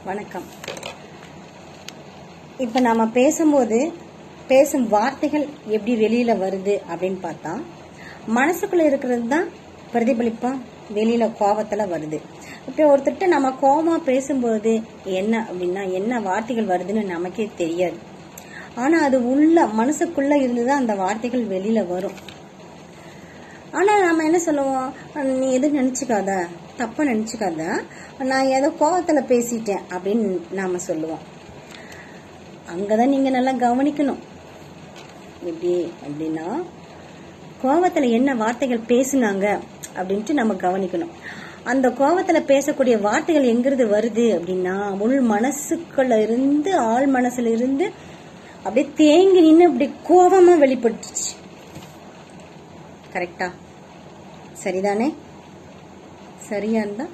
வணக்கம். இப்போ நாம பேசும்போது பேசும் வார்த்தைகள் எப்படி வெளியில வருது அப்படின்னு பார்த்தா, மனசுக்குள்ள இருக்கிறது தான் பிரதிபலிப்பா வெளியில கோபத்துல வருது. இப்போ ஒருத்தர்கிட்ட நம்ம கோபமா பேசும்போது என்ன அப்படின்னா என்ன வார்த்தைகள் வருதுன்னு நமக்கே தெரியாது. ஆனா அது உள்ள மனசுக்குள்ள இருந்துதான் அந்த வார்த்தைகள் வெளியில வரும். ஆனா நாம என்ன சொல்லுவோம், நீ எதுவும் நினைச்சுக்காத, தப்பா நினைச்சுக்காத, நான் ஏதோ கோவத்துல பேசிட்டேன் அப்படின்னு நாம சொல்லுவோம். அங்கதான் நீங்க நல்லா கவனிக்கணும். எப்படி அப்படின்னா, கோவத்துல என்ன வார்த்தைகள் பேசுனாங்க அப்படின்ட்டு நம்ம கவனிக்கணும். அந்த கோவத்துல பேசக்கூடிய வார்த்தைகள் எங்கிருந்து வருது அப்படின்னா, உள் மனசுக்குள்ள இருந்து, ஆள் மனசுல இருந்து அப்படியே தேங்கி நின்று அப்படி கோபமா வெளிப்பட்டுச்சு. கரெக்டா? சரிதானே? சரியா இருந்தா